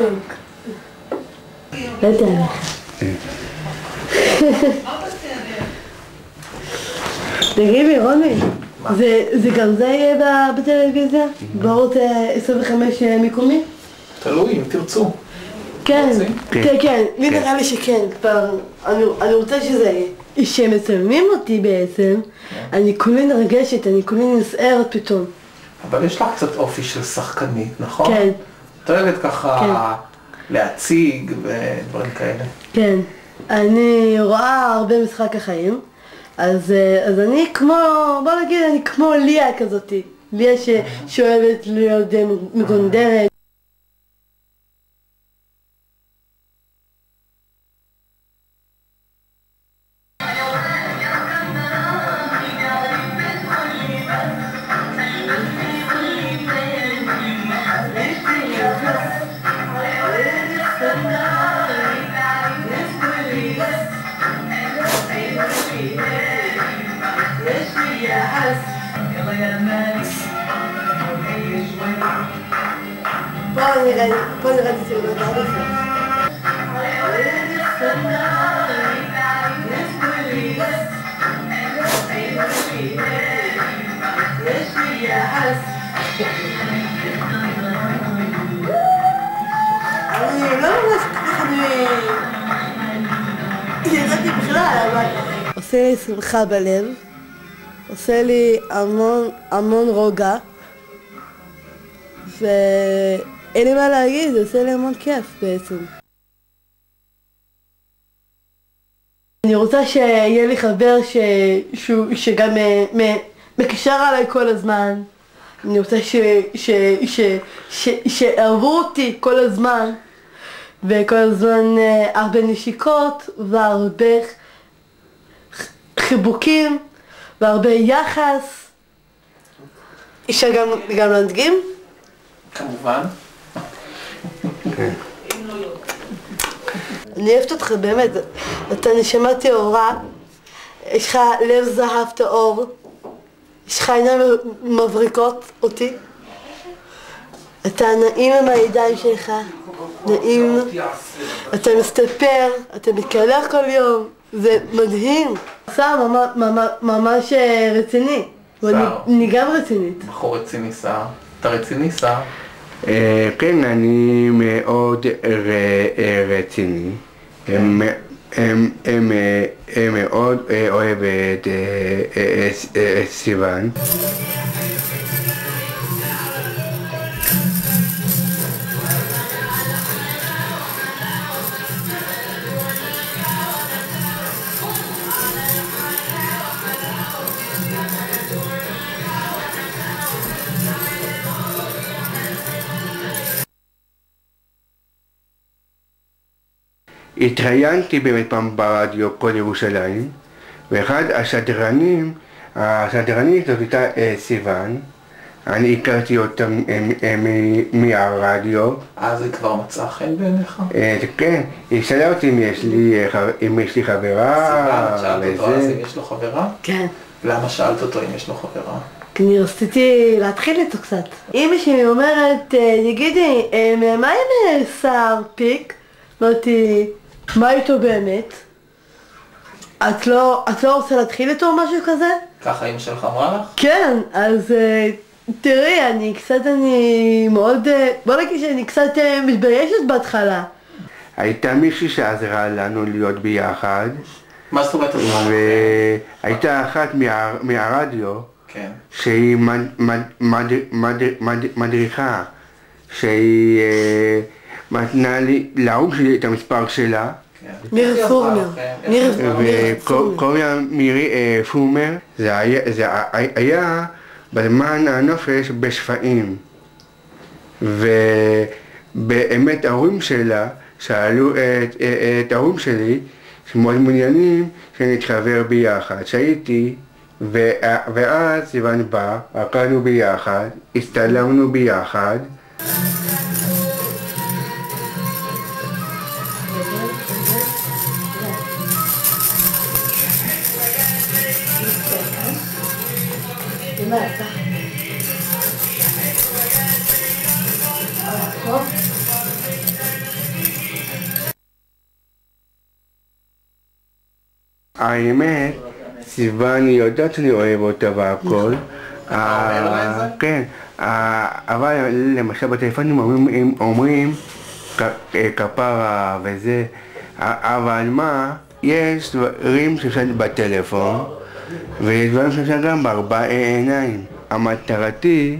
פייק. לא יודע לך. תגיד לי, רוני, זה גם זה יהיה בטלוויזיה? בערוץ 25 מקומי? תלוי, אם תרצו. כן, כן, לי נראה לי שכן, אני רוצה שזה יהיה. כשמצלמים אותי בעצם, אני כולי נרגשת, אני כולי נסערת פתאום. אבל יש לך קצת אופי של שחקנית, נכון? כן. את אוהבת ככה להציג ודברים כאלה. כן, אני רואה הרבה משחק החיים, אז אני כמו, בוא נגיד, אני כמו ליה כזאתי. ליה שאוהבת להיות מגונדרת. בוא נראה את זה סרטון עד אחר. אני לא ממש ככה ידעתי בכלל, אבל עושה לי שמחה בלב, עושה לי המון רוגע, ואין לי מה להגיד, זה עושה לי המון כיף בעצם. אני רוצה שיהיה לי חבר שגם מקשר עליי כל הזמן. אני רוצה שאהבו אותי כל הזמן, וכל הזמן הרבה נשיקות והרבה חיבוקים והרבה יחס. אפשר גם להדגים? כמובן. אני אוהבת אותך באמת, אתה נשמה טהורה, יש לך לב זהב טהור, יש לך עיניים מבריקות אותי, אתה נעים עם הידיים שלך, נעים, אתה מסתפר, אתה מתקלח כל יום, זה מדהים. סער ממש רציני, ואני גם רצינית. בחור רציני סער. אתה רציני סער? כן, אני מאוד רציני. מאוד אוהבת סיוון. התראיינתי באמת פעם ברדיו כל ירושלים, ואחד השדרנים זאת הייתה סיוון, אני הכרתי אותה מהרדיו. זה כבר מצא חן בעיניך? כן, היא שאלה אותי אם יש לי חברה. סיוון, שאלת אותו אז אם יש לו חברה? כן. למה שאלת אותו אם יש לו חברה? כי אני רציתי להתחיל איתו קצת. אמא שלי אומרת, תגידי, מה עם סער פיק? אמרתי, מה איתו באמת? את לא רוצה להתחיל איתו או משהו כזה? ככה אמא שלך אמרה לך? כן, אז תראי, אני מאוד, בוא נגיד שאני קצת מתביישת בהתחלה. הייתה מישהי שעזרה לנו להיות ביחד. מה זאת אומרת עזרה? והייתה אחת מהרדיו, שהיא מדריכה, שהיא מתנה לי להוג שלי את המספר שלה. מירי פורמר. וקוראים לה מירי פורמר. זה היה בזמן הנופש בשפעים. ובאמת ההורים שלה שאלו את ההורים שלי שמאוד מעוניינים שנתחבר ביחד. שהייתי, ואז סיוון בא, רקדנו ביחד, הסתלמנו ביחד. האמת, סיוון יודעת שאני אוהב אותה והכל. כן, אבל למשל בטלפונים אומרים כפרה וזה, אבל מה, יש דברים שאפשר בטלפון ויש דברים שאפשר גם בארבע עיניים. המטרתי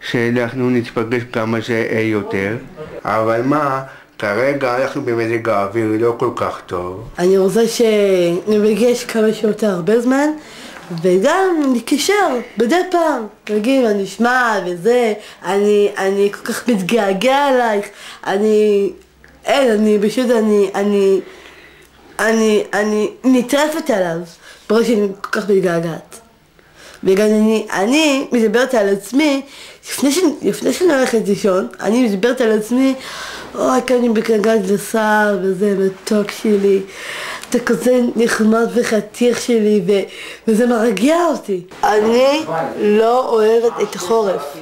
שאנחנו נתפגש כמה שיותר, אבל מה, כרגע אנחנו במזג האוויר לא כל כך טוב. אני רוצה שנפגש כמה שיותר הרבה זמן וגם נתקשר בדי פעם, נגיד מה נשמע וזה, אני כל כך מתגעגע עלייך, אני פשוט, אני נטרפת עליו, ברור שאני כל כך מתגעגעת. וגם אני מדברת על עצמי, לפני שאני הולכת לישון, אני מדברת על עצמי, אוי, כאן אני מתגעגעת לשר וזה מתוק שלי, אתה כזה נחמד וחתיך שלי וזה מרגיע אותי. אני לא אוהבת את החורף.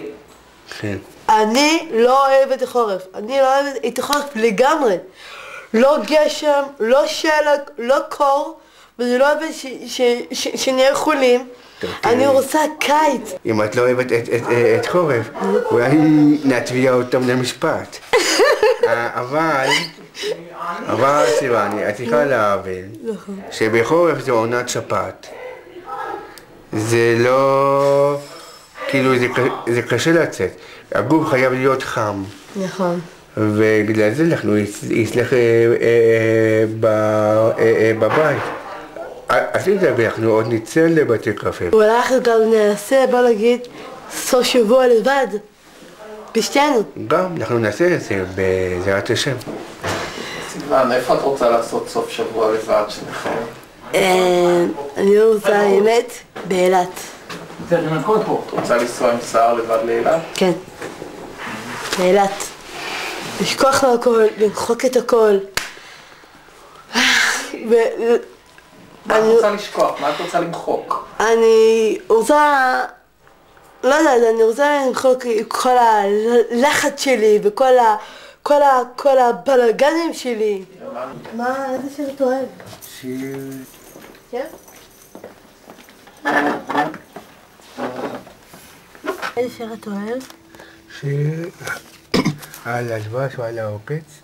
כן. אני לא אוהבת את החורף. אני לא אוהבת את החורף לגמרי. לא גשם, לא שלג, לא קור, ואני לא אוהבת שנהיה חולים. אני רוצה קיץ. אם את לא אוהבת את חורף, אולי נתביע אותם למשפט. אבל סיוון, את צריכה להבין שבחורף זה עונת שפעת. זה לא... כאילו זה קשה לצאת. הגוף חייב להיות חם. נכון. ובגלל זה אנחנו נסלח בבית. עשית ואנחנו עוד נצא לבתי קפה. אולי אנחנו גם נעשה, בוא נגיד, סוף שבוע לבד. בשתינו. גם, אנחנו נעשה את זה בעזרת השם. סיוון, איפה את רוצה לעשות סוף שבוע לבד שניכם? אני רוצה האמת באילת. את רוצה לנסוע עם שר לבד לאילת? כן. באילת. לשכוח מהכל, למחוק את הכל. מה את רוצה לשכוח? מה את רוצה למחוק? אני רוצה... לא יודעת, אני רוצה למחוק כל הלחץ שלי וכל הבלגנים שלי. מה, איזה שיר אתה אוהב? שיר... כן? איזה שיר אתה אוהב? שיר על הדבש ועל העוקץ.